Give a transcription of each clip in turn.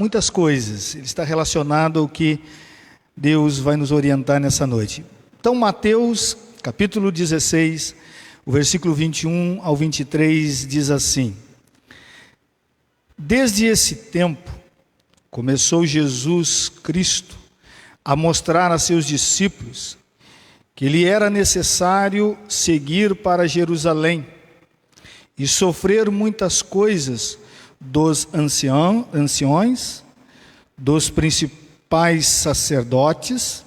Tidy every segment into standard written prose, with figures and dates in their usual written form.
muitas coisas, ele está relacionado ao que Deus vai nos orientar nessa noite. Então, Mateus, capítulo 16, o versículo 21 ao 23 diz assim: Desde esse tempo, começou Jesus Cristo a mostrar a seus discípulos que lhe era necessário seguir para Jerusalém e sofrer muitas coisas dos anciões, dos principais sacerdotes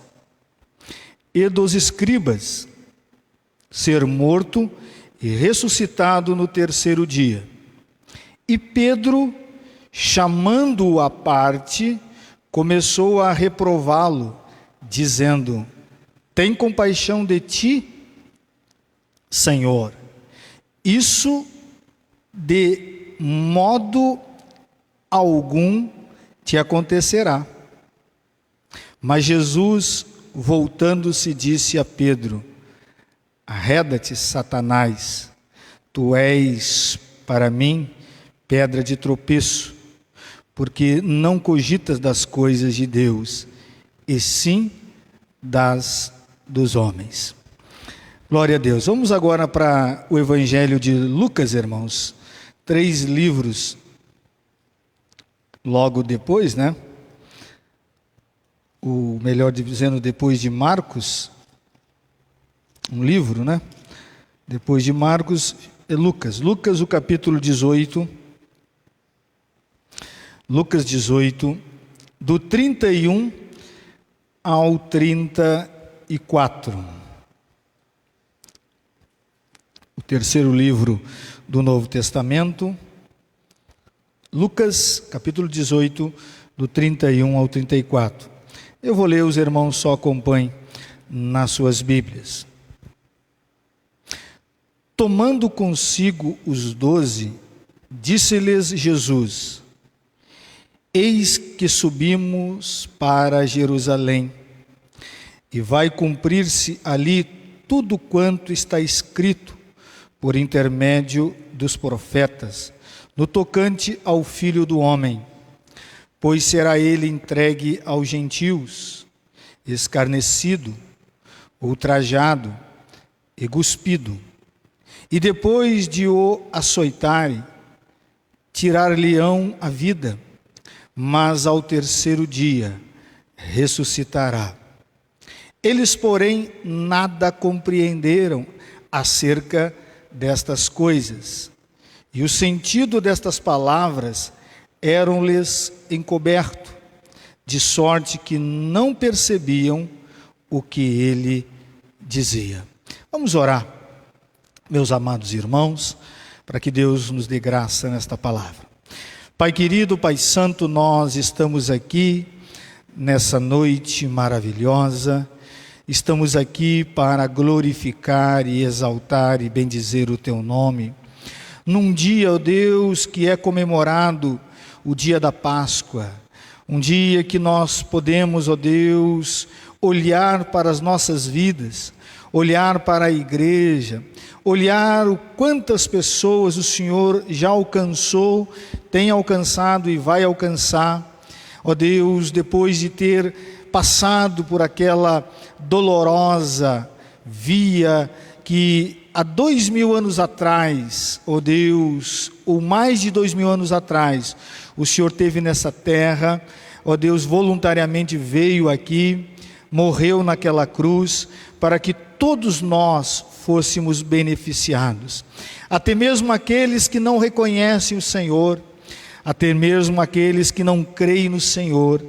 e dos escribas, ser morto e ressuscitado no terceiro dia. E Pedro, chamando-o à parte, começou a reprová-lo, dizendo: Tem compaixão de ti, Senhor. Isso de modo algum te acontecerá. Mas Jesus, voltando-se, disse a Pedro: Arreda-te, Satanás, tu és para mim pedra de tropeço, porque não cogitas das coisas de Deus, e sim das dos homens. Glória a Deus. Vamos agora para o Evangelho de Lucas, irmãos. 3 livros logo depois, né? O melhor dizendo, depois de Marcos, um livro, né? Depois de Marcos é Lucas. Lucas, o capítulo 18. Lucas 18, do 31 ao 34. O terceiro livro do Novo Testamento. Lucas, capítulo 18, do 31 ao 34. Eu vou ler, os irmãos só acompanhem nas suas Bíblias. Tomando consigo os 12, disse-lhes Jesus: Eis que subimos para Jerusalém, e vai cumprir-se ali tudo quanto está escrito por intermédio dos profetas, no tocante ao Filho do Homem. Pois será ele entregue aos gentios, escarnecido, ultrajado e cuspido. E depois de o açoitarem, tirar-lhe-ão a vida, mas ao terceiro dia ressuscitará. Eles, porém, nada compreenderam acerca destas coisas, e o sentido destas palavras eram-lhes encoberto, de sorte que não percebiam o que ele dizia. Vamos orar, meus amados irmãos, para que Deus nos dê graça nesta palavra. Pai querido, Pai santo, nós estamos aqui nessa noite maravilhosa, estamos aqui para glorificar e exaltar e bendizer o Teu nome. Num dia, ó Deus, que é comemorado o dia da Páscoa, um dia que nós podemos, ó Deus, olhar para as nossas vidas, olhar para a igreja, olhar o quantas pessoas o Senhor já alcançou, tem alcançado e vai alcançar. Ó Deus, depois de ter passado por aquela dolorosa via que há 2000 anos atrás, ó Deus, ou mais de 2000 anos atrás, o Senhor teve nessa terra, ó Deus, voluntariamente veio aqui, morreu naquela cruz, para que todos nós fôssemos beneficiados. Até mesmo aqueles que não reconhecem o Senhor, até mesmo aqueles que não creem no Senhor,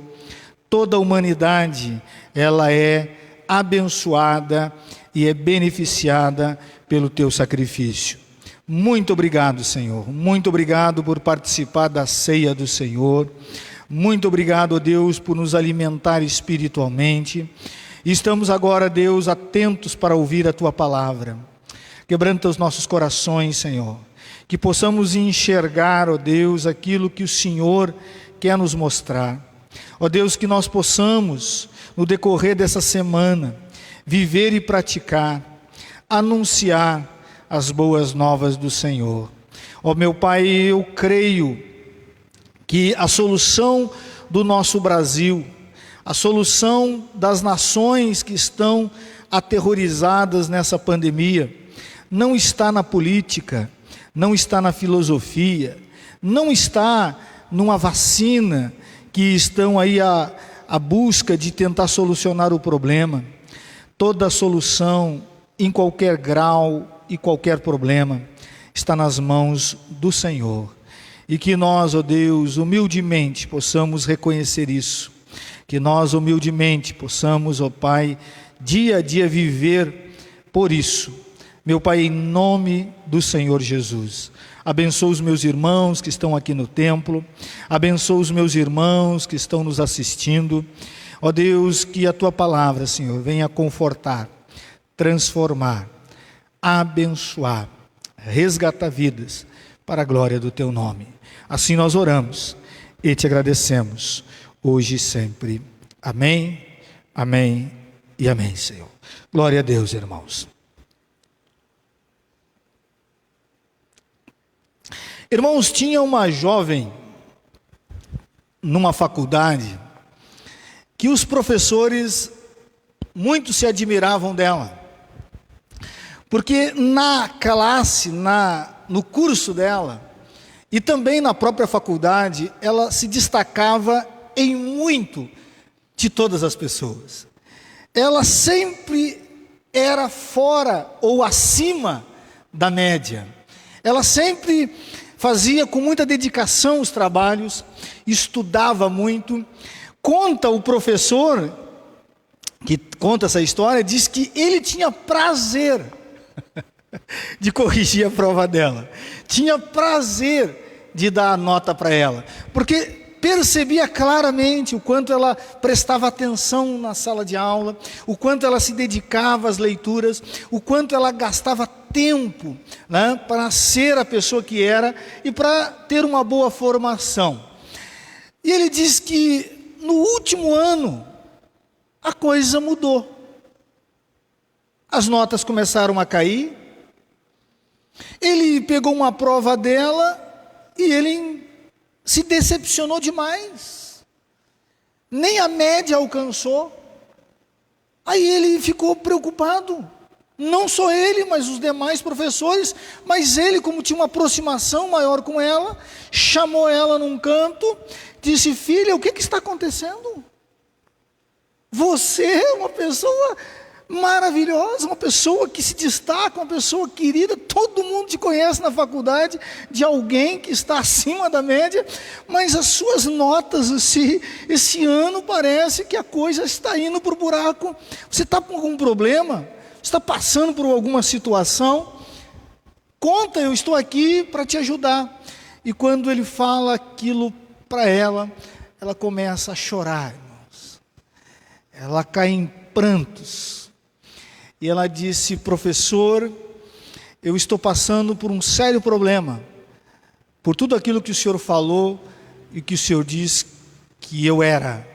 toda a humanidade, ela é abençoada e é beneficiada pelo Teu sacrifício. Muito obrigado, Senhor. Muito obrigado por participar da ceia do Senhor. Muito obrigado, Deus, por nos alimentar espiritualmente. Estamos agora, Deus, atentos para ouvir a Tua palavra. Quebranta os nossos corações, Senhor. Que possamos enxergar, ó Deus, aquilo que o Senhor quer nos mostrar. Ó Deus, que nós possamos, no decorrer dessa semana, viver e praticar, anunciar as boas novas do Senhor. Ó meu Pai, eu creio que a solução do nosso Brasil, a solução das nações que estão aterrorizadas nessa pandemia, não está na política, não está na filosofia, não está numa vacina que estão aí à busca de tentar solucionar o problema. Toda a solução, em qualquer grau e qualquer problema, está nas mãos do Senhor. E que nós, ó Deus, humildemente possamos reconhecer isso. Que nós humildemente possamos, ó Pai, dia a dia viver por isso. Meu Pai, em nome do Senhor Jesus, abençoa os meus irmãos que estão aqui no templo, abençoa os meus irmãos que estão nos assistindo. Ó Deus, que a Tua palavra, Senhor, venha confortar, transformar, abençoar, resgatar vidas para a glória do Teu nome. Assim nós oramos e Te agradecemos, hoje e sempre. Amém, amém e amém, Senhor. Glória a Deus, irmãos. Irmãos, tinha uma jovem numa faculdade que os professores muito se admiravam dela, porque na classe, no curso dela e também na própria faculdade, ela se destacava em muito de todas as pessoas. Ela sempre era fora ou acima da média. Ela sempre fazia com muita dedicação os trabalhos, estudava muito. Conta o professor, que conta essa história, diz que ele tinha prazer de corrigir a prova dela. Tinha prazer de dar a nota para ela, porque percebia claramente o quanto ela prestava atenção na sala de aula, o quanto ela se dedicava às leituras, o quanto ela gastava tempo, né, para ser a pessoa que era e para ter uma boa formação. E ele diz que no último ano a coisa mudou. As notas começaram a cair. Ele pegou uma prova dela e ele se decepcionou demais. Nem a média alcançou. Aí ele ficou preocupado. Não só ele, mas os demais professores. Mas ele, como tinha uma aproximação maior com ela, chamou ela num canto, disse: filha, o que está acontecendo? Você é uma pessoa maravilhosa, uma pessoa que se destaca, uma pessoa querida, todo mundo te conhece na faculdade, de alguém que está acima da média, mas as suas notas, esse ano parece que a coisa está indo para o buraco. Você está com algum problema? Você está passando por alguma situação? Conta, eu estou aqui para te ajudar. E quando ele fala aquilo para ela, ela começa a chorar, irmãos. Ela cai em prantos. E ela disse: professor, eu estou passando por um sério problema, por tudo aquilo que o senhor falou e que o senhor diz que eu era.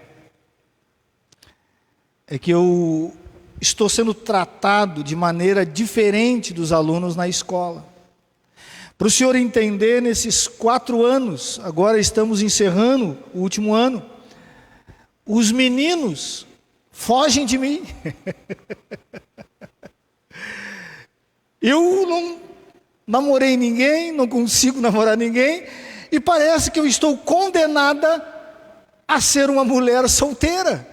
É que eu estou sendo tratado de maneira diferente dos alunos na escola. Para o senhor entender, nesses 4 anos, agora estamos encerrando o último ano, os meninos fogem de mim. Eu não namorei ninguém, não consigo namorar ninguém, e parece que eu estou condenada a ser uma mulher solteira,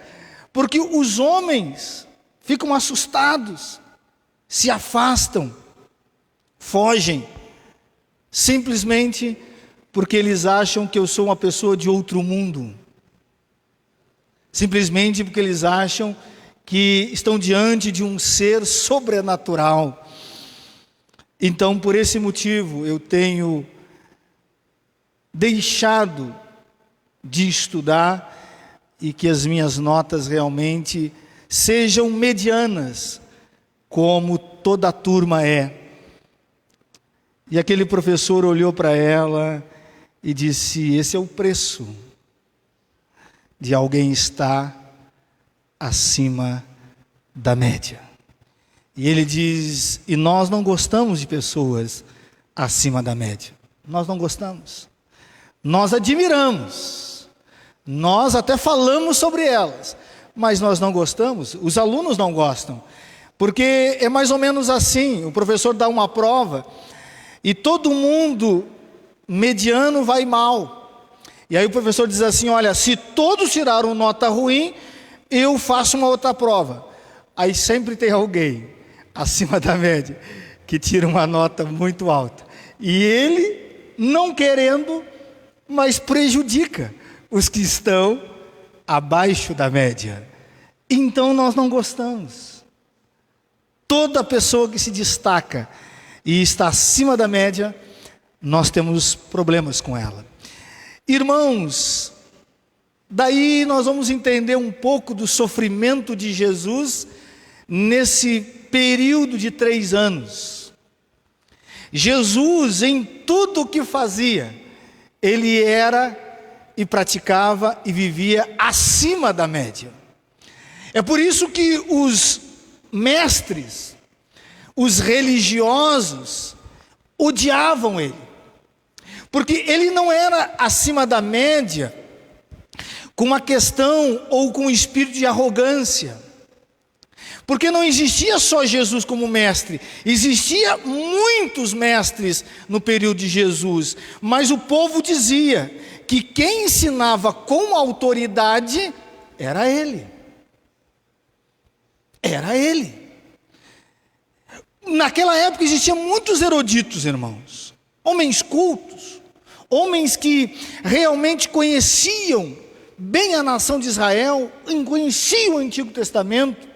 porque os homens ficam assustados, se afastam, fogem, simplesmente porque eles acham que eu sou uma pessoa de outro mundo, simplesmente porque eles acham que estão diante de um ser sobrenatural. Então, por esse motivo, eu tenho deixado de estudar e que as minhas notas realmente sejam medianas, como toda a turma é. E aquele professor olhou para ela e disse: esse é o preço de alguém estar acima da média. E ele diz: e nós não gostamos de pessoas acima da média. Nós não gostamos. Nós admiramos, Nós até falamos sobre elas, mas nós não gostamos, os alunos não gostam, porque é mais ou menos assim: o professor dá uma prova e todo mundo mediano vai mal, e aí o professor diz assim: olha, se todos tiraram nota ruim, eu faço uma outra prova. Aí sempre tem alguém acima da média que tira uma nota muito alta, e ele, não querendo, mas prejudica os que estão abaixo da média. Então nós não gostamos. Toda pessoa que se destaca e está acima da média, nós temos problemas com ela. Irmãos, daí nós vamos entender um pouco do sofrimento de Jesus nesse período de 3 anos. Jesus, em tudo o que fazia, ele era e praticava e vivia acima da média. É por isso que os mestres, os religiosos, odiavam ele, porque ele não era acima da média com uma questão ou com um espírito de arrogância, porque não existia só Jesus como mestre, existia muitos mestres no período de Jesus, mas o povo dizia que quem ensinava com autoridade era ele. Era ele. Naquela época existiam muitos eruditos, irmãos, homens cultos, homens que realmente conheciam bem a nação de Israel, conheciam o Antigo Testamento,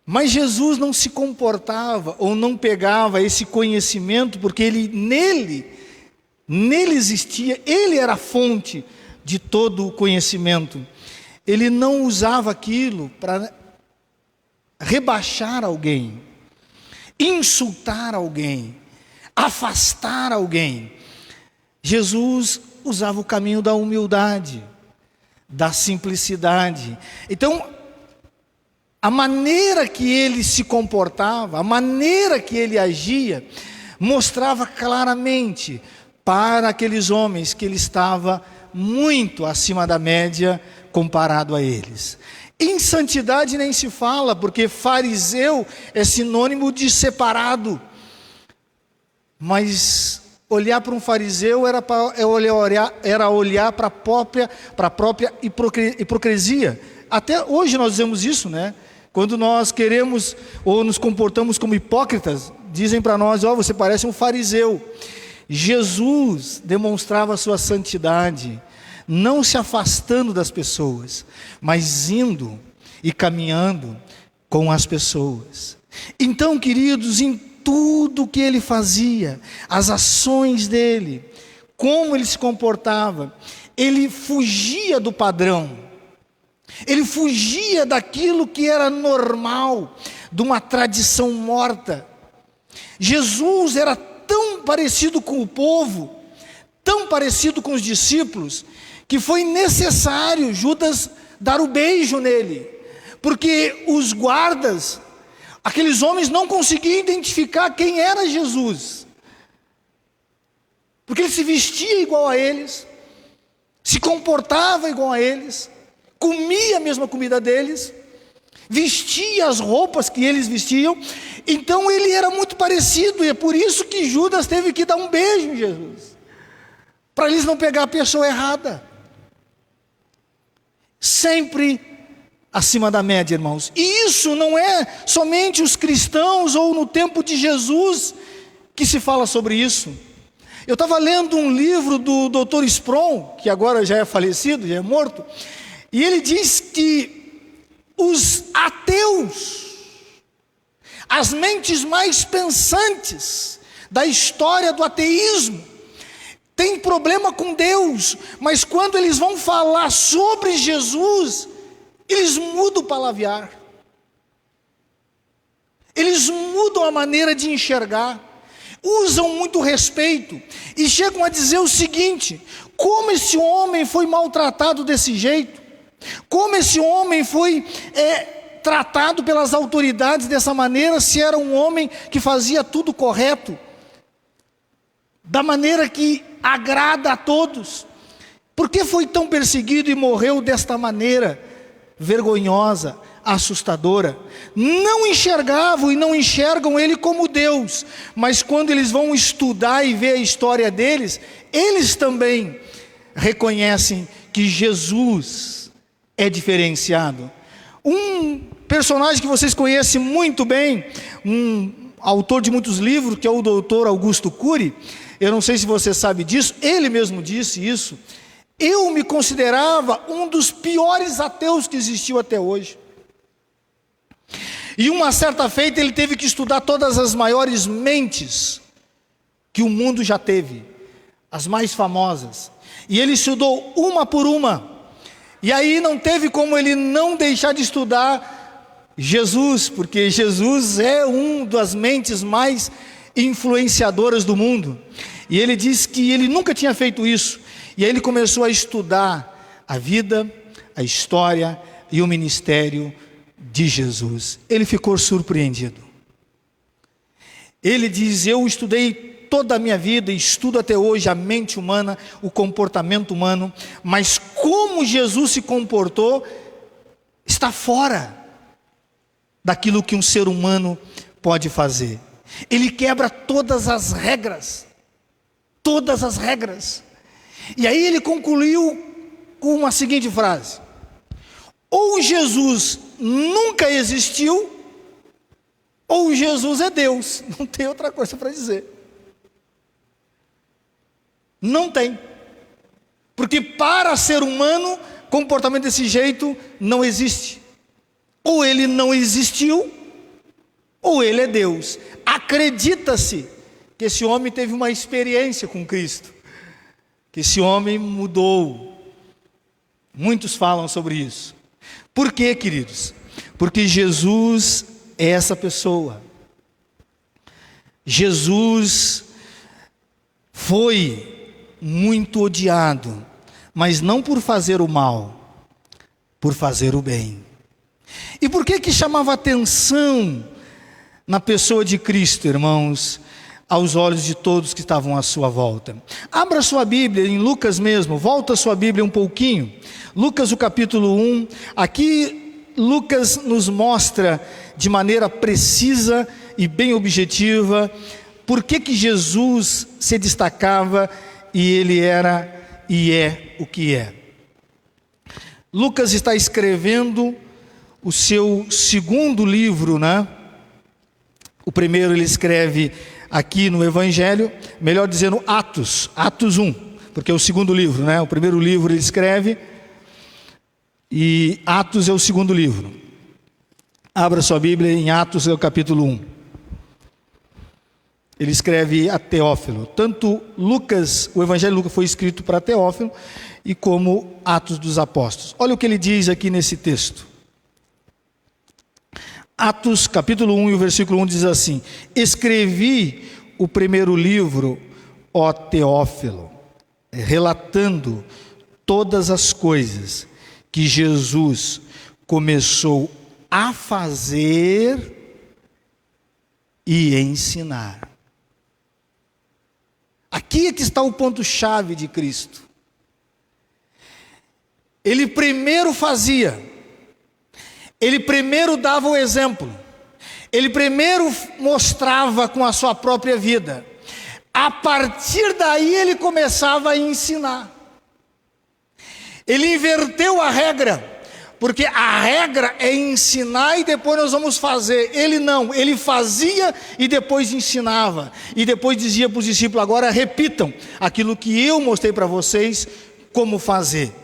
mas Jesus não se comportava ou não pegava esse conhecimento, porque nele existia, ele era a fonte de todo o conhecimento. Ele não usava aquilo para rebaixar alguém, insultar alguém, afastar alguém. Jesus usava o caminho da humildade, da simplicidade. Então, a maneira que ele se comportava, a maneira que ele agia, mostrava claramente para aqueles homens que ele estava muito acima da média comparado a eles. Em santidade nem se fala, porque fariseu é sinônimo de separado. Mas olhar para um fariseu era olhar para a própria hipocrisia. Até hoje nós dizemos isso, né? Quando nós queremos ou nos comportamos como hipócritas, dizem para nós: ó, você parece um fariseu. Jesus demonstrava a sua santidade, não se afastando das pessoas, mas indo e caminhando com as pessoas. Então, queridos, em tudo que ele fazia, as ações dele, como ele se comportava, ele fugia do padrão, ele fugia daquilo que era normal, de uma tradição morta. Jesus era tão parecido com o povo, tão parecido com os discípulos, que foi necessário Judas dar o beijo nele, porque os guardas, aqueles homens não conseguiam identificar quem era Jesus, porque ele se vestia igual a eles, se comportava igual a eles, comia a mesma comida deles, vestia as roupas que eles vestiam. Então ele era muito parecido, e é por isso que Judas teve que dar um beijo em Jesus, para eles não pegar a pessoa errada. Sempre acima da média, irmãos. E isso não é somente os cristãos ou no tempo de Jesus que se fala sobre isso. Eu estava lendo um livro do Dr. Spron, que agora já é falecido, já é morto, e ele diz que os ateus, as mentes mais pensantes da história do ateísmo, têm problema com Deus, mas quando eles vão falar sobre Jesus, eles mudam o palavrear, eles mudam a maneira de enxergar, usam muito respeito, e chegam a dizer o seguinte: como esse homem foi maltratado desse jeito, como esse homem foi tratado pelas autoridades dessa maneira, se era um homem que fazia tudo correto, da maneira que agrada a todos. Por que foi tão perseguido e morreu desta maneira vergonhosa, assustadora? Não enxergavam e não enxergam ele como Deus, mas quando eles vão estudar e ver a história deles, eles também reconhecem que Jesus é diferenciado. Um personagem que vocês conhecem muito bem, um autor de muitos livros, que é o doutor Augusto Cury, eu não sei se você sabe disso, ele mesmo disse isso. Eu me considerava um dos piores ateus que existiu até hoje. E uma certa feita ele teve que estudar todas as maiores mentes que o mundo já teve, as mais famosas. E ele estudou uma por uma. E aí não teve como ele não deixar de estudar Jesus, porque Jesus é uma das mentes mais influenciadoras do mundo. E ele disse que ele nunca tinha feito isso. E aí ele começou a estudar a vida, a história e o ministério de Jesus. Ele ficou surpreendido. Ele diz: eu estudei toda a minha vida e estudo até hoje a mente humana, o comportamento humano, mas como Jesus se comportou está fora daquilo que um ser humano pode fazer. Ele quebra todas as regras. Todas as regras. E aí ele concluiu com a seguinte frase: ou Jesus nunca existiu, ou Jesus é Deus. Não tem outra coisa para dizer. Não tem. Porque para ser humano, comportamento desse jeito não existe. Ou ele não existiu, ou ele é Deus. Acredita-se que esse homem teve uma experiência com Cristo, que esse homem mudou. Muitos falam sobre isso. Por quê, queridos? Porque Jesus é essa pessoa. Jesus foi muito odiado, mas não por fazer o mal, por fazer o bem. E por que chamava atenção na pessoa de Cristo, irmãos, aos olhos de todos que estavam à sua volta? Abra sua Bíblia em Lucas mesmo, volta a sua Bíblia um pouquinho, Lucas o capítulo 1, aqui Lucas nos mostra de maneira precisa e bem objetiva, por que Jesus se destacava e ele era e é o que é. Lucas está escrevendo o seu segundo livro, né? O primeiro ele escreve aqui no Evangelho, melhor dizendo Atos 1, porque é o segundo livro, né? O primeiro livro ele escreve e Atos é o segundo livro. Abra sua Bíblia em Atos, é o capítulo 1. Ele escreve a Teófilo. Tanto Lucas, o Evangelho de Lucas foi escrito para Teófilo, e como Atos dos Apóstolos. Olha o que ele diz aqui nesse texto. Atos capítulo 1 e o versículo 1 diz assim: escrevi o primeiro livro, ó Teófilo, relatando todas as coisas que Jesus começou a fazer e ensinar. Aqui é que está o ponto-chave de Cristo. Ele primeiro fazia, ele primeiro dava o exemplo, ele primeiro mostrava com a sua própria vida. A partir daí ele começava a ensinar. Ele inverteu a regra, porque a regra é ensinar e depois nós vamos fazer. Ele não, ele fazia e depois ensinava. E depois dizia para os discípulos: agora repitam aquilo que eu mostrei para vocês como fazer.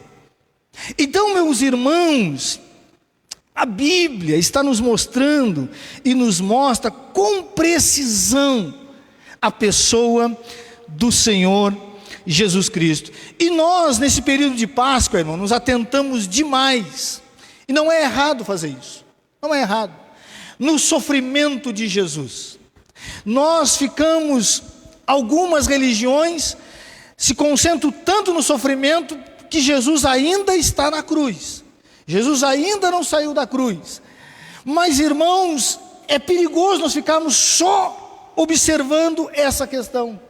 Então, meus irmãos, a Bíblia está nos mostrando e nos mostra com precisão a pessoa do Senhor Jesus Cristo. E nós, nesse período de Páscoa, irmão, nos atentamos demais. E não é errado fazer isso. Não é errado. No sofrimento de Jesus. Nós ficamos, algumas religiões se concentram tanto no sofrimento que Jesus ainda está na cruz. Jesus ainda não saiu da cruz. Mas, irmãos, é perigoso nós ficarmos só observando essa questão.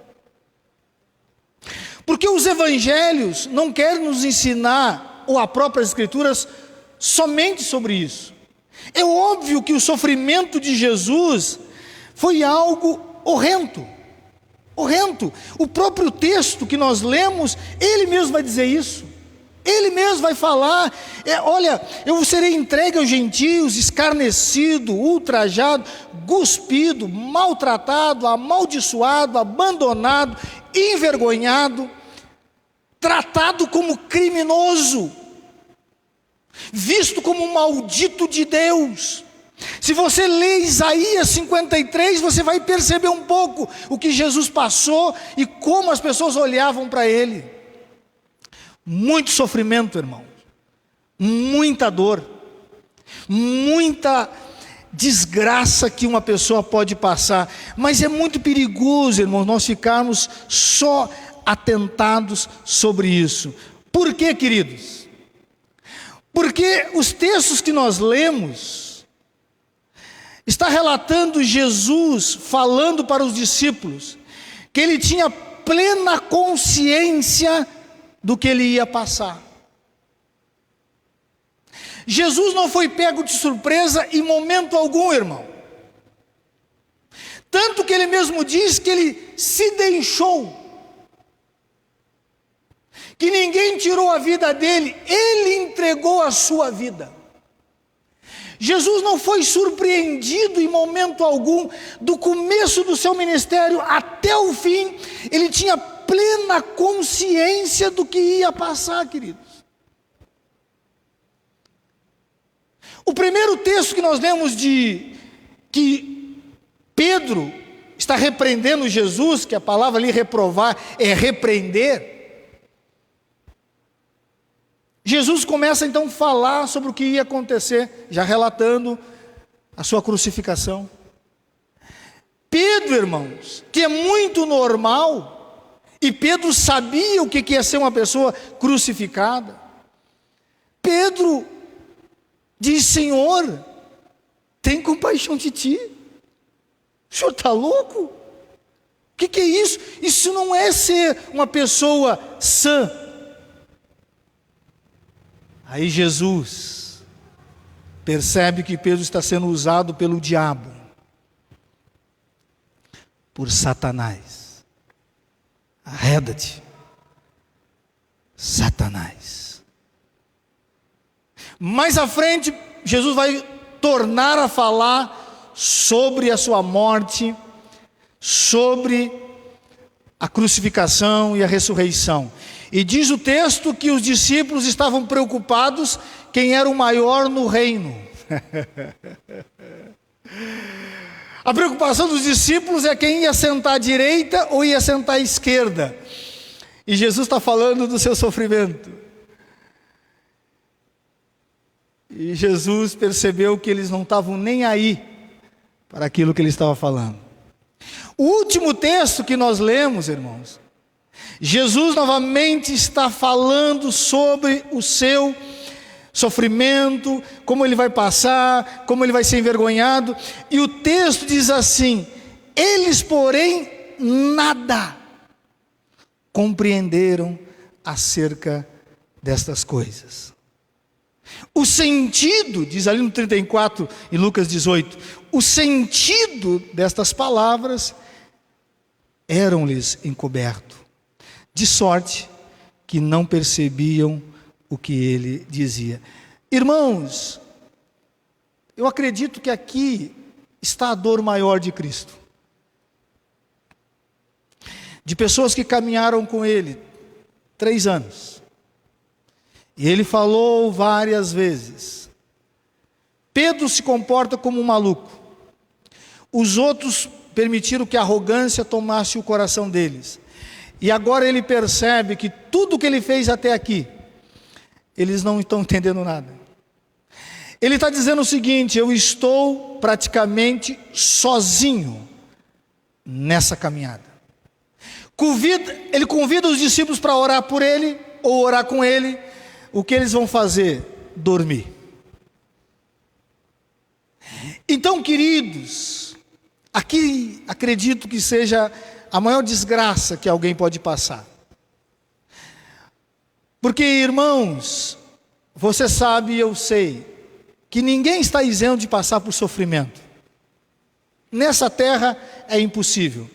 Porque os evangelhos não querem nos ensinar, ou a própria Escrituras, somente sobre isso. É óbvio que o sofrimento de Jesus foi algo horrendo. Horrendo. O próprio texto que nós lemos, ele mesmo vai dizer isso. Ele mesmo vai falar, olha, eu serei entregue aos gentios, escarnecido, ultrajado, cuspido, maltratado, amaldiçoado, abandonado, envergonhado, tratado como criminoso, visto como um maldito de Deus. Se você lê Isaías 53, você vai perceber um pouco o que Jesus passou e como as pessoas olhavam para ele. Muito sofrimento, irmão, muita dor, muita desgraça que uma pessoa pode passar, mas é muito perigoso, irmão, nós ficarmos só atentados sobre isso. Por quê, queridos? Porque os textos que nós lemos está relatando Jesus falando para os discípulos que ele tinha plena consciência do que ele ia passar. Jesus não foi pego de surpresa em momento algum, irmão. Tanto que ele mesmo diz que ele se deixou, que ninguém tirou a vida dele, ele entregou a sua vida. Jesus não foi surpreendido em momento algum, do começo do seu ministério até o fim, ele tinha plena consciência do que ia passar, queridos. O primeiro texto que nós lemos de que Pedro está repreendendo Jesus, que a palavra ali reprovar é repreender. Jesus começa então a falar sobre o que ia acontecer, já relatando a sua crucificação. Pedro, irmãos, que é muito normal, e Pedro sabia o que ia ser uma pessoa crucificada. Pedro diz: Senhor, tem compaixão de ti. O senhor está louco? O que é isso? Isso não é ser uma pessoa sã. Aí Jesus percebe que Pedro está sendo usado pelo diabo, por Satanás. Arreda-te, Satanás. Mais à frente, Jesus vai tornar a falar sobre a sua morte, sobre a crucificação e a ressurreição. E diz o texto que os discípulos estavam preocupados quem era o maior no reino. A preocupação dos discípulos é quem ia sentar à direita ou ia sentar à esquerda. E Jesus está falando do seu sofrimento. E Jesus percebeu que eles não estavam nem aí para aquilo que ele estava falando. O último texto que nós lemos, irmãos, Jesus novamente está falando sobre o seu sofrimento, como ele vai passar, como ele vai ser envergonhado. E o texto diz assim: eles, porém, nada compreenderam acerca destas coisas. O sentido, diz ali no 34 e Lucas 18, o sentido destas palavras eram-lhes encoberto, de sorte que não percebiam o que ele dizia. Irmãos, eu acredito que aqui está a dor maior de Cristo. De pessoas que caminharam com ele 3 anos. E ele falou várias vezes. Pedro se comporta como um maluco. Os outros permitiram que a arrogância tomasse o coração deles. E agora ele percebe que tudo que ele fez até aqui, eles não estão entendendo nada. Ele está dizendo o seguinte: eu estou praticamente sozinho nessa caminhada. Ele convida os discípulos para orar por ele, ou orar com ele. O que eles vão fazer? Dormir. Então, queridos, aqui acredito que seja a maior desgraça que alguém pode passar. Porque, irmãos, você sabe e eu sei, que ninguém está isento de passar por sofrimento. Nessa terra é impossível.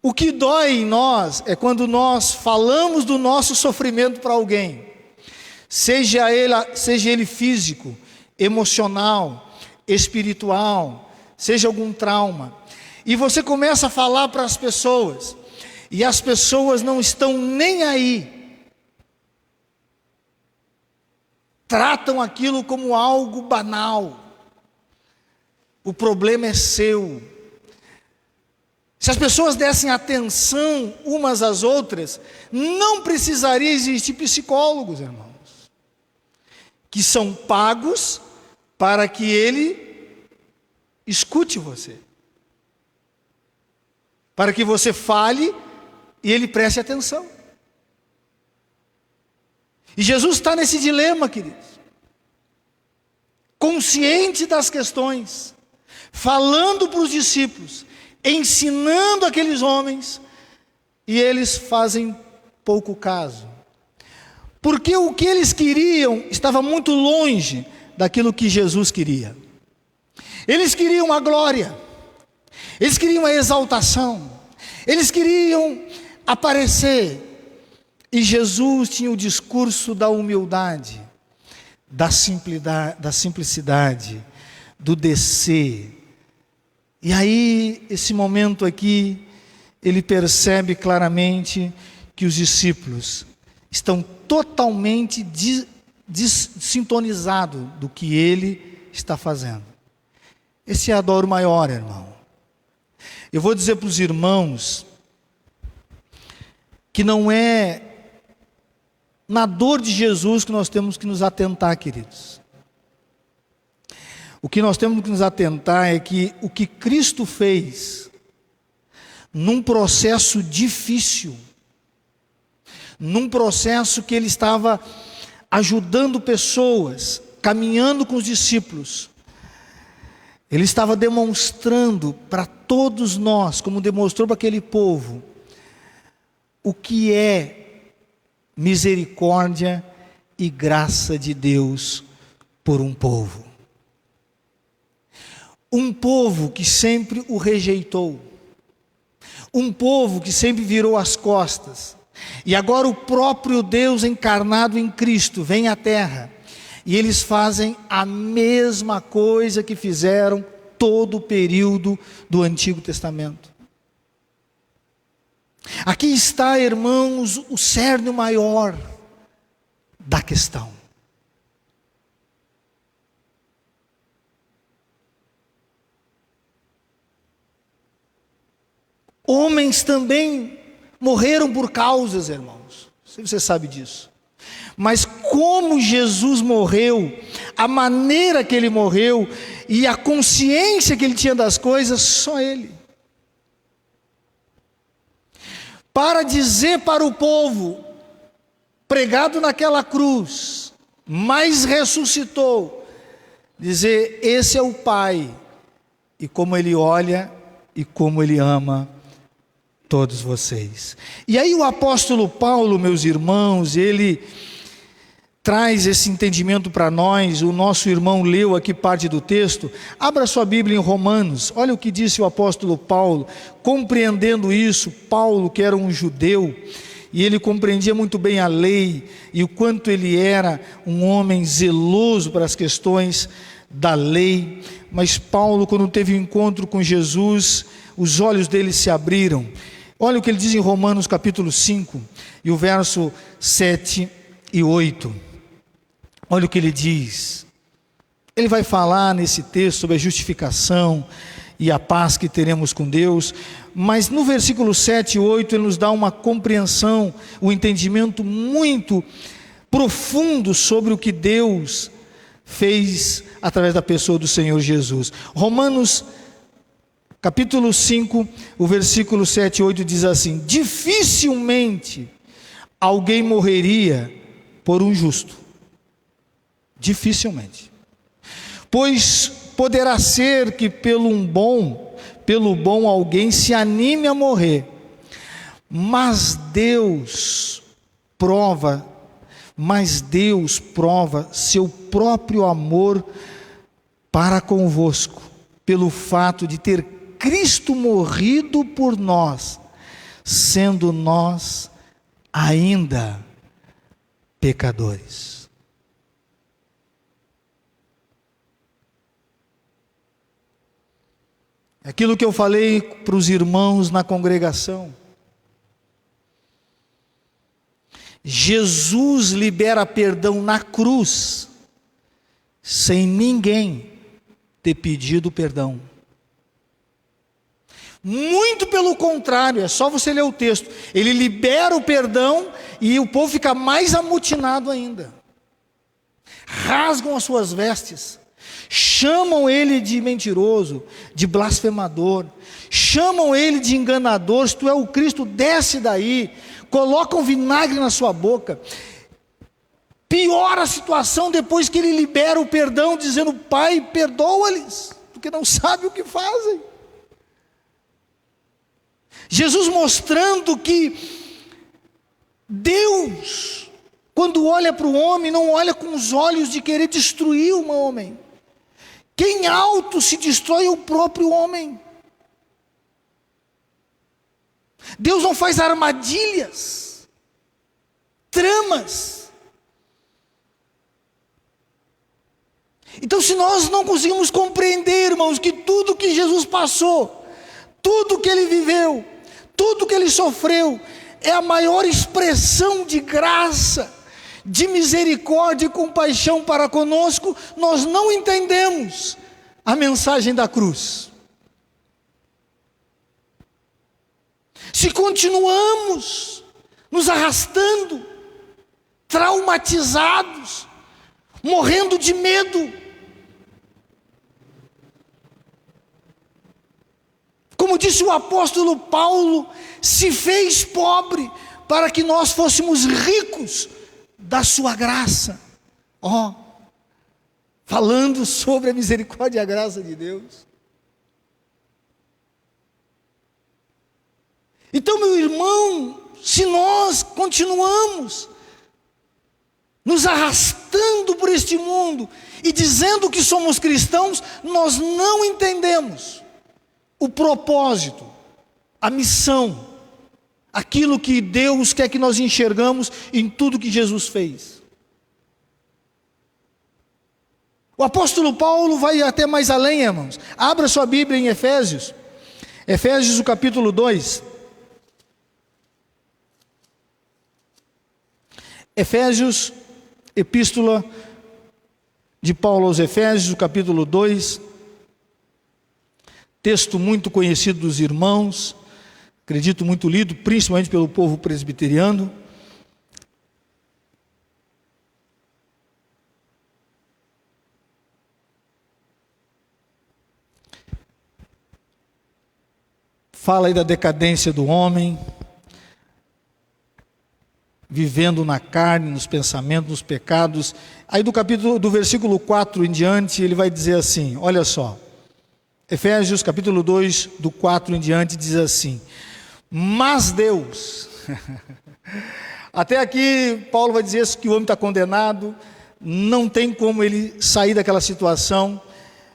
O que dói em nós é quando nós falamos do nosso sofrimento para alguém, seja ele físico, emocional, espiritual, seja algum trauma, e você começa a falar para as pessoas, e as pessoas não estão nem aí, tratam aquilo como algo banal. O problema é seu. Se as pessoas dessem atenção umas às outras, não precisaria existir psicólogos, irmãos, que são pagos para que ele escute você, para que você fale e ele preste atenção. E Jesus está nesse dilema, queridos, consciente das questões, falando para os discípulos, ensinando aqueles homens, e eles fazem pouco caso, porque o que eles queriam estava muito longe daquilo que Jesus queria. Eles queriam a glória, eles queriam a exaltação, eles queriam aparecer, e Jesus tinha o discurso da humildade, da simplicidade, do descer. E aí, esse momento aqui, ele percebe claramente que os discípulos estão totalmente desintonizados do que ele está fazendo. Esse é a dor maior, irmão. Eu vou dizer para os irmãos que não é na dor de Jesus que nós temos que nos atentar, queridos. O que nós temos que nos atentar é que o que Cristo fez, num processo difícil, num processo que ele estava ajudando pessoas, caminhando com os discípulos, ele estava demonstrando para todos nós, como demonstrou para aquele povo, o que é misericórdia e graça de Deus por um povo. Um povo que sempre o rejeitou, um povo que sempre virou as costas, e agora o próprio Deus encarnado em Cristo vem à terra, e eles fazem a mesma coisa que fizeram todo o período do Antigo Testamento. Aqui está, irmãos, o cerne maior da questão. Homens também morreram por causas, irmãos. Você sabe disso. Mas como Jesus morreu, a maneira que ele morreu e a consciência que ele tinha das coisas, só ele. Para dizer para o povo, pregado naquela cruz, mas ressuscitou, dizer: esse é o Pai, e como ele olha e como ele ama todos vocês. E aí o apóstolo Paulo, meus irmãos, ele traz esse entendimento para nós. O nosso irmão leu aqui parte do texto. Abra sua Bíblia em Romanos, olha o que disse o apóstolo Paulo, compreendendo isso. Paulo, que era um judeu, e ele compreendia muito bem a lei, e o quanto ele era um homem zeloso para as questões da lei, mas Paulo, quando teve um encontro com Jesus, os olhos dele se abriram. Olha o que ele diz em Romanos capítulo 5, e o verso 7 e 8. Olha o que ele diz. Ele vai falar nesse texto sobre a justificação e a paz que teremos com Deus, mas no versículo 7 e 8 ele nos dá uma compreensão, um entendimento muito profundo sobre o que Deus fez através da pessoa do Senhor Jesus. Romanos capítulo 5, o versículo 7 e 8 diz assim: dificilmente alguém morreria por um justo. Dificilmente. Pois poderá ser que pelo bom alguém se anime a morrer, mas Deus mas Deus prova seu próprio amor para convosco, pelo fato de ter Cristo morrido por nós, sendo nós ainda pecadores. Aquilo que eu falei para os irmãos na congregação. Jesus libera perdão na cruz, sem ninguém ter pedido perdão. Muito pelo contrário, é só você ler o texto. Ele libera o perdão e o povo fica mais amotinado ainda. Rasgam as suas vestes, chamam ele de mentiroso, de blasfemador, chamam ele de enganador. Se tu é o Cristo, desce daí. Colocam vinagre na sua boca. Piora a situação depois que ele libera o perdão, dizendo: Pai, perdoa-lhes, porque não sabem o que fazem. Jesus mostrando que Deus, quando olha para o homem, não olha com os olhos de querer destruir o homem. Quem auto se destrói é o próprio homem. Deus não faz armadilhas, tramas. Então, se nós não conseguimos compreender, irmãos, que tudo que Jesus passou, tudo que ele viveu, tudo que ele sofreu, é a maior expressão de graça, de misericórdia e compaixão para conosco, nós não entendemos a mensagem da cruz. Se continuamos nos arrastando, traumatizados, morrendo de medo, como disse o apóstolo Paulo, se fez pobre para que nós fôssemos ricos da sua graça. Falando sobre a misericórdia e a graça de Deus. Então, meu irmão, se nós continuamos nos arrastando por este mundo e dizendo que somos cristãos, nós não entendemos o propósito, a missão, aquilo que Deus quer que nós enxergamos em tudo que Jesus fez. O apóstolo Paulo vai até mais além, irmãos. Abra sua Bíblia em Efésios, o capítulo 2. Efésios, epístola de Paulo aos Efésios, o capítulo 2. Texto muito conhecido dos irmãos, acredito muito lido, principalmente pelo povo presbiteriano. Fala aí da decadência do homem, vivendo na carne, nos pensamentos, nos pecados. Aí do versículo 4 em diante, ele vai dizer assim, olha só. Efésios capítulo 2, do 4 em diante, diz assim: mas Deus, até aqui Paulo vai dizer que o homem está condenado, não tem como ele sair daquela situação,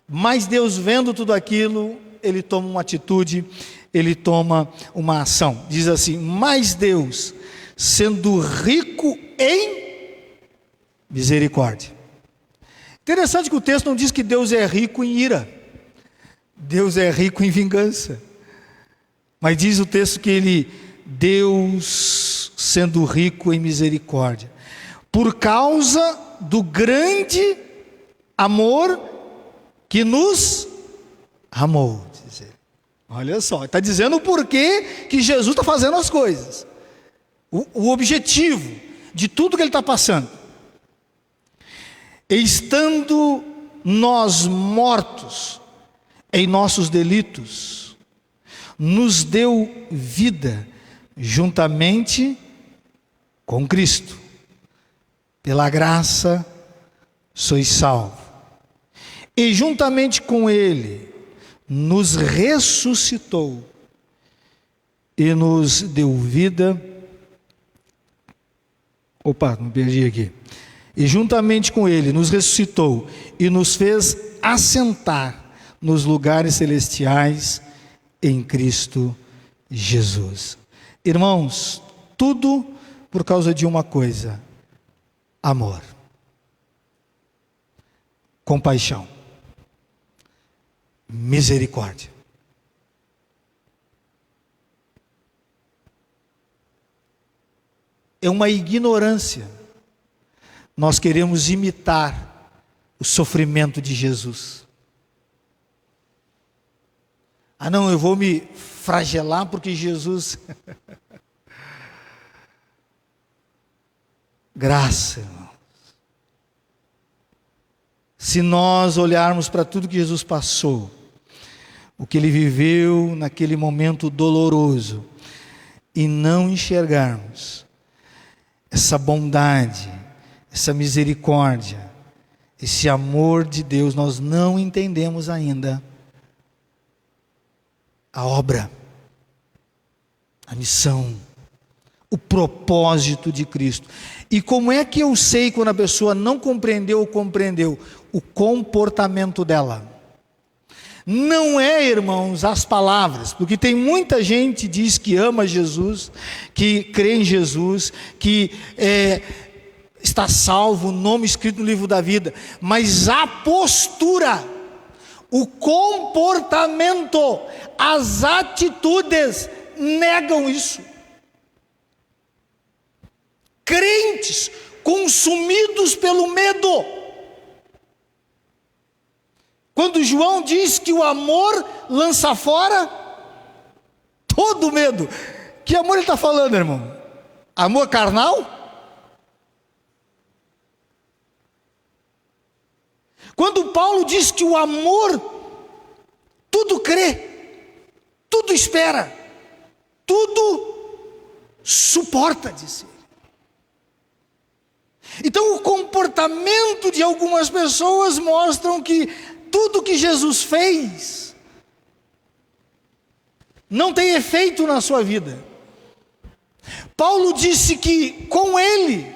mas Deus, vendo tudo aquilo, ele toma uma atitude, ele toma uma ação. Diz assim: mas Deus, sendo rico em misericórdia. Interessante que o texto não diz que Deus é rico em ira, Deus é rico em vingança, mas diz o texto que Deus sendo rico em misericórdia, por causa do grande amor que nos amou, diz ele. Olha só, está dizendo o porquê que Jesus está fazendo as coisas, o objetivo de tudo que ele está passando. Estando nós mortos em nossos delitos, nos deu vida juntamente com Cristo. Pela graça sois salvos. E juntamente com Ele nos ressuscitou e nos deu vida Opa, me perdi aqui. E juntamente com ele nos ressuscitou e nos fez assentar nos lugares celestiais em Cristo Jesus. Irmãos, tudo por causa de uma coisa: amor, compaixão, misericórdia. É uma ignorância nós queremos imitar o sofrimento de Jesus. Ah, não, eu vou me flagelar porque Jesus... Graça, irmãos. Se nós olharmos para tudo que Jesus passou, o que ele viveu naquele momento doloroso, e não enxergarmos essa bondade, essa misericórdia, esse amor de Deus, nós não entendemos ainda a obra, a missão, o propósito de Cristo. E como é que eu sei quando a pessoa não compreendeu ou compreendeu? O comportamento dela. Não é, irmãos, as palavras, porque tem muita gente que diz que ama Jesus, que crê em Jesus, que está salvo, o nome escrito no livro da vida, mas a postura, o comportamento, as atitudes negam isso. Crentes consumidos pelo medo. Quando João diz que o amor lança fora todo medo, que amor ele está falando, irmão? Amor carnal? Quando Paulo diz que o amor tudo crê, tudo espera, tudo suporta, diz ele. Então o comportamento de algumas pessoas mostram que tudo que Jesus fez não tem efeito na sua vida. Paulo disse que com ele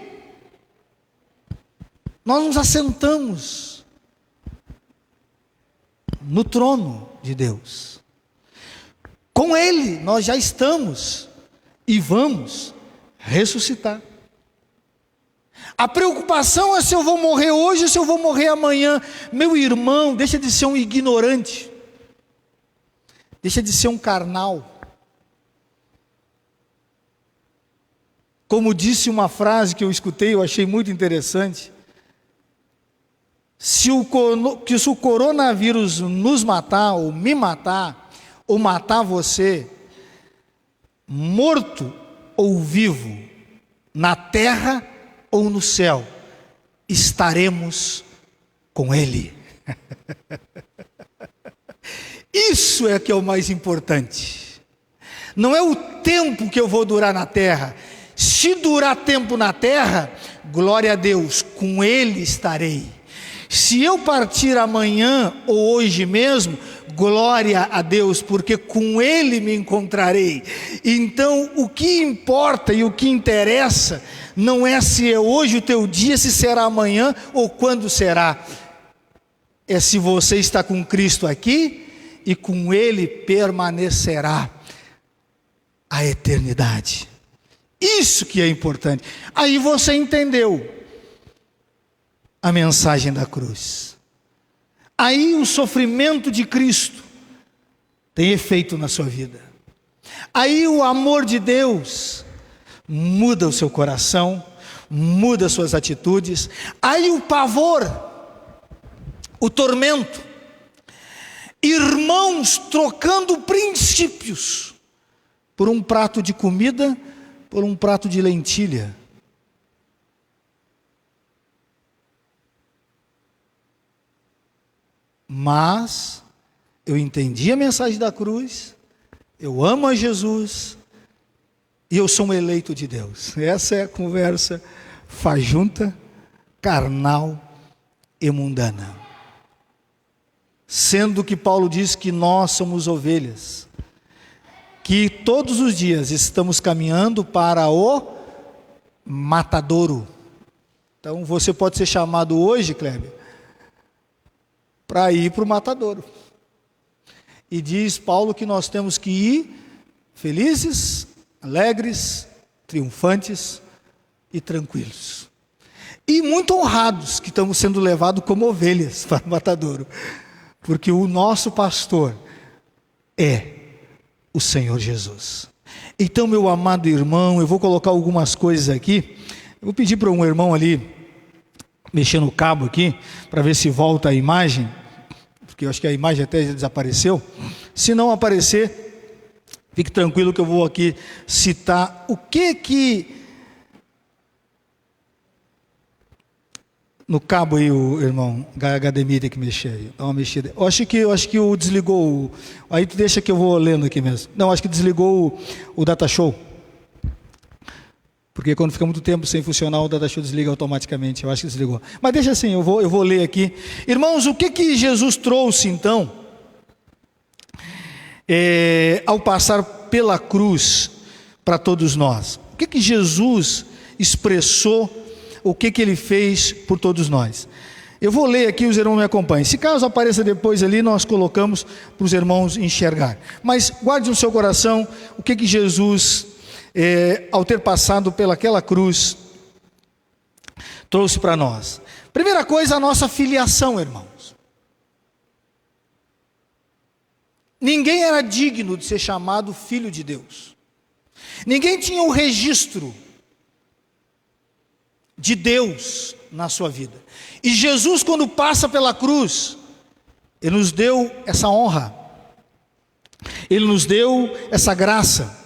nós nos assentamos no trono de Deus. Com ele nós já estamos e vamos ressuscitar. A preocupação é se eu vou morrer hoje ou se eu vou morrer amanhã. Meu irmão, deixa de ser um ignorante. Deixa de ser um carnal. Como disse uma frase que eu escutei, eu achei muito interessante. Se o coronavírus nos matar, ou me matar, ou matar você, morto ou vivo, na terra ou no céu, estaremos com Ele. Isso é que é o mais importante. Não é o tempo que eu vou durar na terra. Se durar tempo na terra, glória a Deus, com Ele estarei. Se eu partir amanhã ou hoje mesmo, glória a Deus, porque com Ele me encontrarei. Então o que importa e o que interessa não é se é hoje o teu dia, se será amanhã ou quando será. É se você está com Cristo aqui e com Ele permanecerá a eternidade. Isso que é importante. Aí você entendeu a mensagem da cruz. Aí o sofrimento de Cristo tem efeito na sua vida. Aí o amor de Deus muda o seu coração, muda as suas atitudes. Aí o pavor, o tormento, irmãos trocando princípios por um prato de comida, por um prato de lentilha. Mas eu entendi a mensagem da cruz, eu amo a Jesus e eu sou um eleito de Deus. Essa é a conversa fajunta, carnal e mundana. Sendo que Paulo diz que nós somos ovelhas, que todos os dias estamos caminhando para o matadouro. Então você pode ser chamado hoje, Kleber, para ir para o matadouro. E diz Paulo que nós temos que ir felizes, alegres, triunfantes e tranquilos. E muito honrados que estamos sendo levados como ovelhas para o matadouro. Porque o nosso pastor é o Senhor Jesus. Então, meu amado irmão, eu vou colocar algumas coisas aqui. Eu vou pedir para um irmão ali mexer no cabo aqui, para ver se volta a imagem, porque eu acho que a imagem até já desapareceu. Se não aparecer, fique tranquilo que eu vou aqui citar o que no cabo aí, o irmão HDMI tem que mexer aí, dá uma mexida. Eu acho que o desligou, aí tu deixa que eu vou lendo aqui mesmo. Não, acho que desligou o Data Show. Porque quando fica muito tempo sem funcionar, o Data Show desliga automaticamente. Eu acho que desligou. Mas deixa assim, eu vou ler aqui. Irmãos, o que Jesus trouxe então, ao passar pela cruz para todos nós? O que Jesus expressou, o que Ele fez por todos nós? Eu vou ler aqui, os irmãos me acompanhem. Se caso apareça depois ali, nós colocamos para os irmãos enxergar. Mas guarde no seu coração o que Jesus, ao ter passado pelaquela cruz, trouxe para nós. Primeira coisa, a nossa filiação, irmãos. Ninguém era digno de ser chamado filho de Deus. Ninguém tinha o registro de Deus na sua vida. E Jesus, quando passa pela cruz, Ele nos deu essa honra, Ele nos deu essa graça.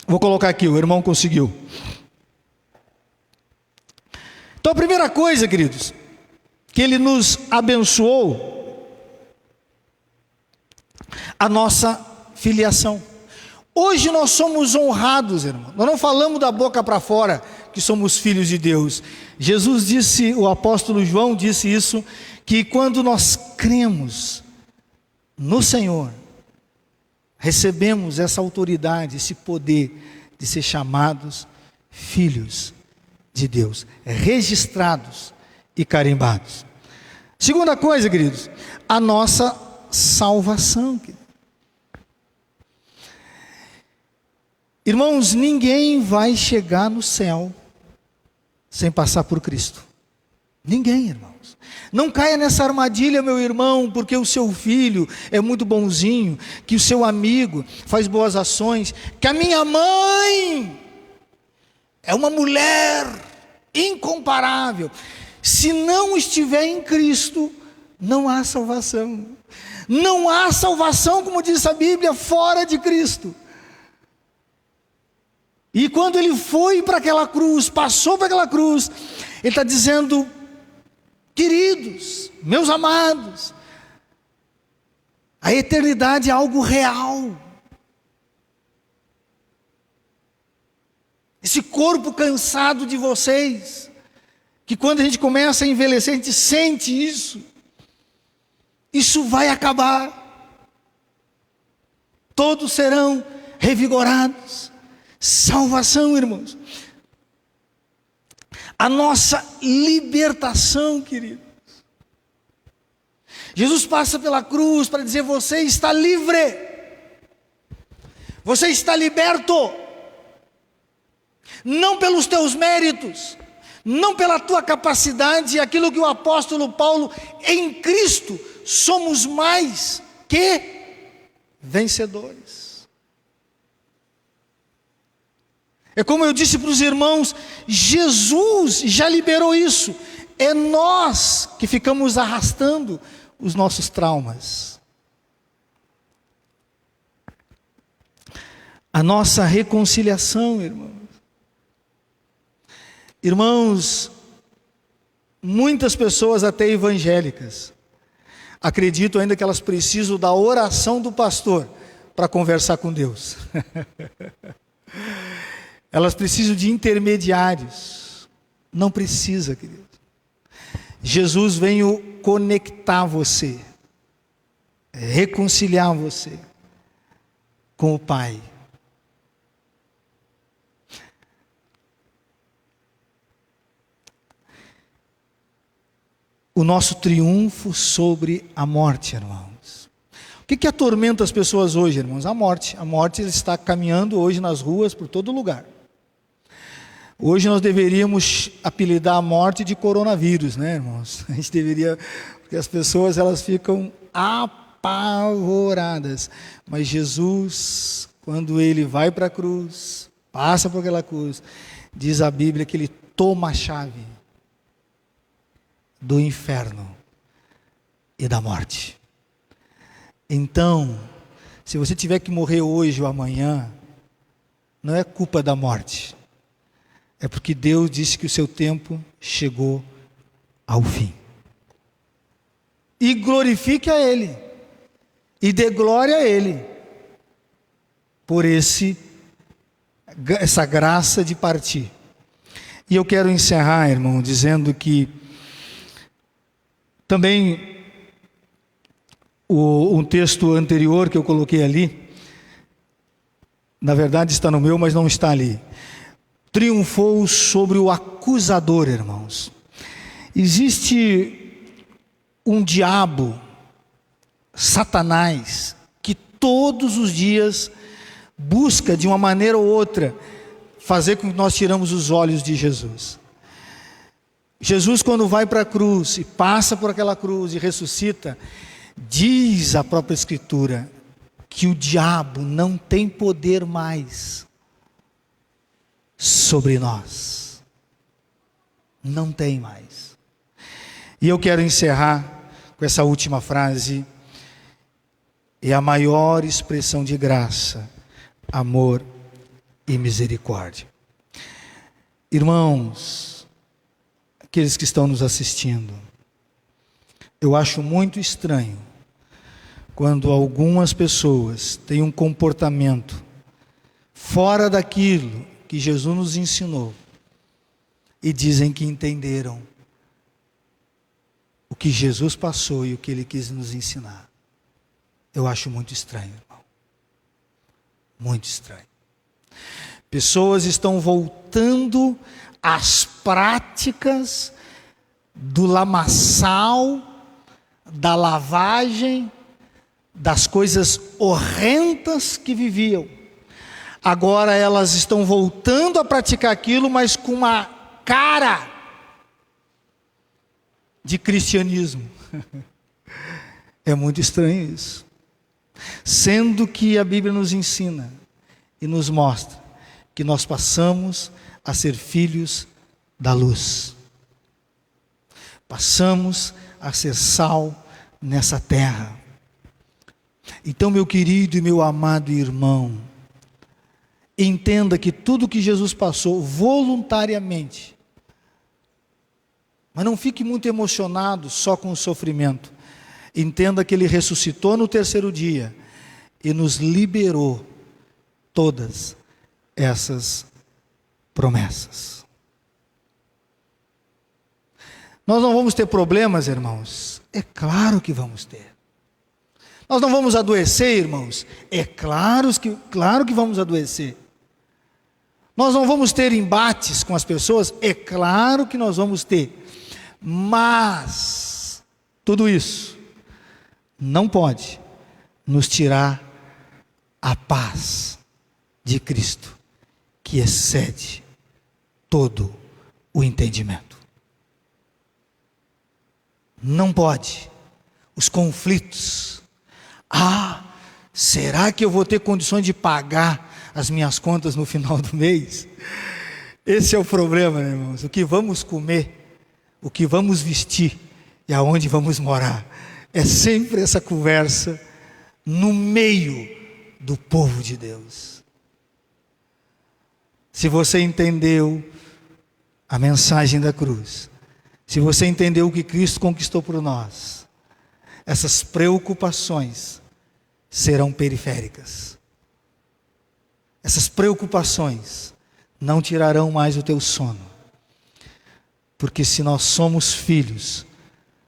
Vou colocar aqui, o irmão conseguiu. Então a primeira coisa, queridos, que Ele nos abençoou, a nossa filiação. Hoje nós somos honrados, irmão. Nós não falamos da boca para fora que somos filhos de Deus. Jesus disse, o apóstolo João disse isso, que quando nós cremos no Senhor, recebemos essa autoridade, esse poder de ser chamados filhos de Deus, registrados e carimbados. Segunda coisa, queridos, a nossa salvação. Irmãos, ninguém vai chegar no céu sem passar por Cristo. Ninguém, irmãos. Não caia nessa armadilha, meu irmão, porque o seu filho é muito bonzinho, que o seu amigo faz boas ações, que a minha mãe é uma mulher incomparável. Se não estiver em Cristo, não há salvação. Não há salvação, como diz a Bíblia, fora de Cristo. E quando Ele foi para aquela cruz, passou para aquela cruz, Ele está dizendo: queridos, meus amados, a eternidade é algo real. Esse corpo cansado de vocês, que quando a gente começa a envelhecer, a gente sente isso. Isso vai acabar. Todos serão revigorados. Salvação, irmãos. A nossa libertação, queridos. Jesus passa pela cruz para dizer: você está livre. Você está liberto. Não pelos teus méritos, não pela tua capacidade, aquilo que o apóstolo Paulo, em Cristo, somos mais que vencedores. É como eu disse para os irmãos, Jesus já liberou isso. É nós que ficamos arrastando os nossos traumas. A nossa reconciliação, irmãos. Irmãos, muitas pessoas até evangélicas acreditam ainda que elas precisam da oração do pastor para conversar com Deus. Elas precisam de intermediários. Não precisa, querido. Jesus veio conectar você, reconciliar você com o Pai. o nosso triunfo sobre a morte, irmãos. O que atormenta as pessoas hoje, irmãos? A morte. A morte está caminhando hoje nas ruas, por todo lugar. Hoje nós deveríamos apelidar a morte de coronavírus, né, irmãos? A gente deveria, porque as pessoas elas ficam apavoradas. Mas Jesus, quando ele vai para a cruz, passa por aquela cruz, diz a Bíblia que ele toma a chave do inferno e da morte. Então, se você tiver que morrer hoje ou amanhã, não é culpa da morte. É porque Deus disse que o seu tempo chegou ao fim. E glorifique a Ele. E dê glória a Ele. Por essa graça de partir. E eu quero encerrar, irmão, dizendo que também um texto anterior que eu coloquei ali, na verdade está no meu, mas não está ali. Triunfou sobre o acusador, irmãos. Existe um diabo, Satanás, que todos os dias busca de uma maneira ou outra fazer com que nós tiramos os olhos de Jesus. Jesus, quando vai para a cruz e passa por aquela cruz e ressuscita, diz a própria Escritura que o diabo não tem poder mais sobre nós. Não tem mais. E eu quero encerrar com essa última frase. É a maior expressão de graça, amor e misericórdia. Irmãos, aqueles que estão nos assistindo, eu acho muito estranho quando algumas pessoas têm um comportamento fora daquilo que Jesus nos ensinou e dizem que entenderam o que Jesus passou e o que Ele quis nos ensinar. Eu acho muito estranho, irmão. Muito estranho. Pessoas estão voltando às práticas do lamaçal, da lavagem, das coisas horrendas que viviam. Agora elas estão voltando a praticar aquilo, mas com uma cara de cristianismo. É muito estranho isso. Sendo que a Bíblia nos ensina e nos mostra que nós passamos a ser filhos da luz. Passamos a ser sal nessa terra. Então, meu querido e meu amado irmão, entenda que tudo que Jesus passou voluntariamente, mas não fique muito emocionado só com o sofrimento. Entenda que Ele ressuscitou no terceiro dia e nos liberou todas essas promessas. Nós não vamos ter problemas, irmãos? É claro que vamos ter. Nós não vamos adoecer, irmãos? É claro que vamos adoecer. Nós não vamos ter embates com as pessoas? É claro que nós vamos ter. Mas tudo isso não pode nos tirar a paz de Cristo, que excede todo o entendimento. Não pode. Os conflitos. Será que eu vou ter condições de pagar as minhas contas no final do mês? Esse é o problema, né, irmãos? O que vamos comer, o que vamos vestir e aonde vamos morar. É sempre essa conversa no meio do povo de Deus. Se você entendeu a mensagem da cruz, se você entendeu o que Cristo conquistou por nós, essas preocupações serão periféricas. Essas preocupações não tirarão mais o teu sono. Porque se nós somos filhos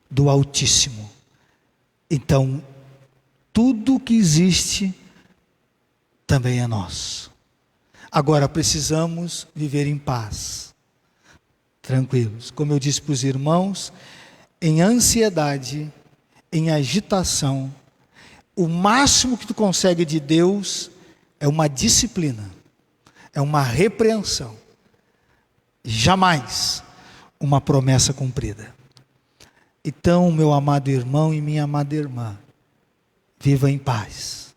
do Altíssimo, então tudo que existe também é nosso. Agora precisamos viver em paz, tranquilos. Como eu disse para os irmãos, em ansiedade, em agitação, o máximo que tu consegue de Deus é uma disciplina, é uma repreensão. Jamais uma promessa cumprida. Então, meu amado irmão e minha amada irmã, viva em paz.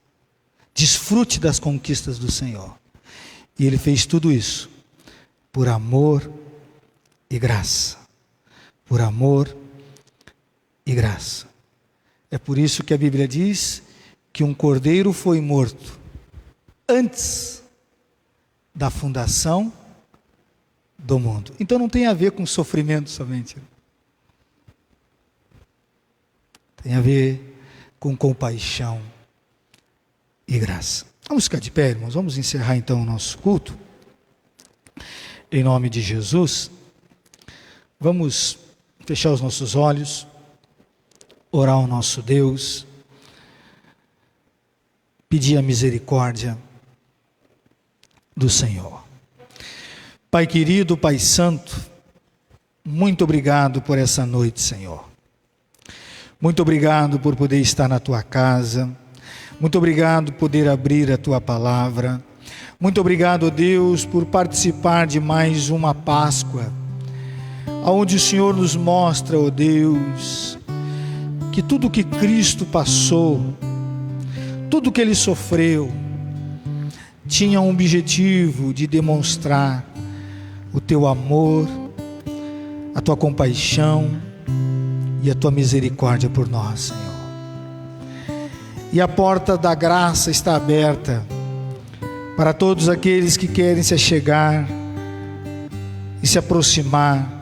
Desfrute das conquistas do Senhor. E Ele fez tudo isso por amor e graça. Por amor e graça. É por isso que a Bíblia diz que um cordeiro foi morto antes da fundação do mundo. Então não tem a ver com sofrimento somente. Tem a ver com compaixão e graça. Vamos ficar de pé, irmãos. Vamos encerrar então o nosso culto. Em nome de Jesus. Vamos fechar os nossos olhos, orar ao nosso Deus, pedir a misericórdia do Senhor. Pai querido, Pai santo, muito obrigado por essa noite, Senhor. Muito obrigado por poder estar na Tua casa. Muito obrigado por poder abrir a Tua palavra. Muito obrigado, Deus, por participar de mais uma Páscoa, onde o Senhor nos mostra, ó Deus, que tudo que Cristo passou, tudo que Ele sofreu, tinha um objetivo de demonstrar o Teu amor, a Tua compaixão e a Tua misericórdia por nós, Senhor. E a porta da graça está aberta para todos aqueles que querem se achegar e se aproximar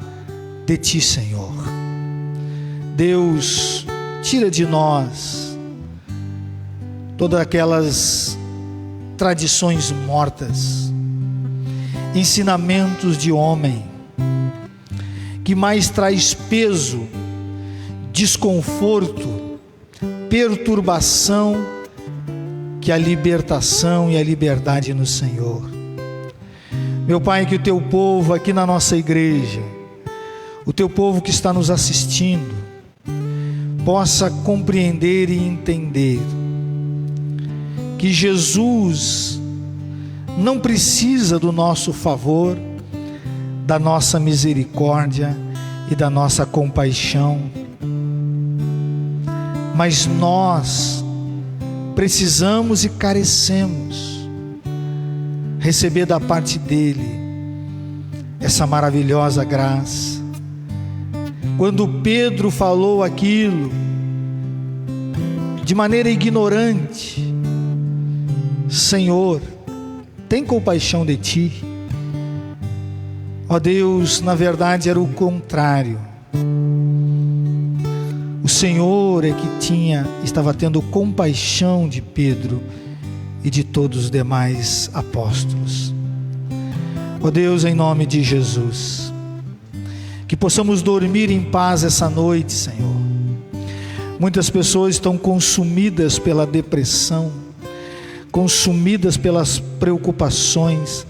de Ti, Senhor. Deus, tira de nós todas aquelas tradições mortas, ensinamentos de homem, que mais traz peso, desconforto, perturbação, que a libertação e a liberdade no Senhor. Meu Pai, que o Teu povo aqui na nossa igreja, o Teu povo que está nos assistindo, possa compreender e entender que Jesus não precisa do nosso favor, da nossa misericórdia e da nossa compaixão, mas nós precisamos e carecemos receber da parte dEle essa maravilhosa graça. Quando Pedro falou aquilo de maneira ignorante, Senhor, tem compaixão de Ti. Ó Deus, na verdade era o contrário. O Senhor é que estava tendo compaixão de Pedro e de todos os demais apóstolos. Ó Deus, em nome de Jesus, que possamos dormir em paz essa noite, Senhor. Muitas pessoas estão consumidas pela depressão, consumidas pelas preocupações,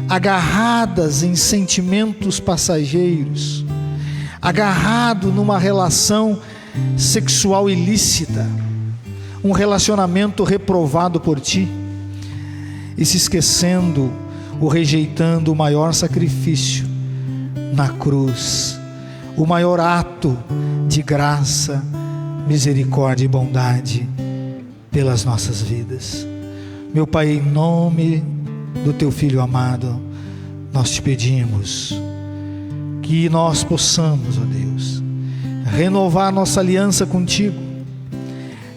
agarradas em sentimentos passageiros, agarrado numa relação sexual ilícita, um relacionamento reprovado por Ti, e se esquecendo ou rejeitando o maior sacrifício na cruz, o maior ato de graça, misericórdia e bondade pelas nossas vidas. Meu Pai, em nome do Teu Filho amado, nós Te pedimos que nós possamos, ó Deus, renovar nossa aliança contigo,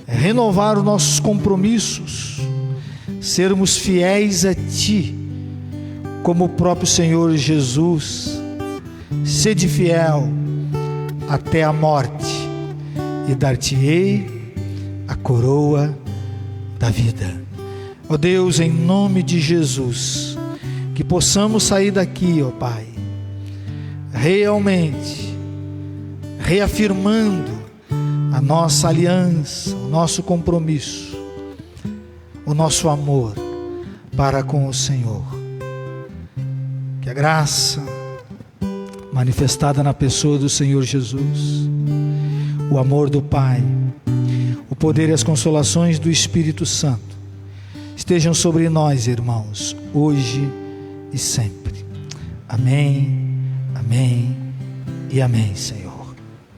renovar os nossos compromissos, sermos fiéis a Ti, como o próprio Senhor Jesus. Sede fiel até a morte, e dar-te-ei a coroa da vida. Ó Deus, em nome de Jesus, que possamos sair daqui, ó Pai, realmente reafirmando a nossa aliança, o nosso compromisso, o nosso amor para com o Senhor. Que a graça manifestada na pessoa do Senhor Jesus o amor do Pai, o poder e as consolações do Espírito Santo estejam sobre nós, irmãos, hoje e sempre. Amém, amém e amém, Senhor.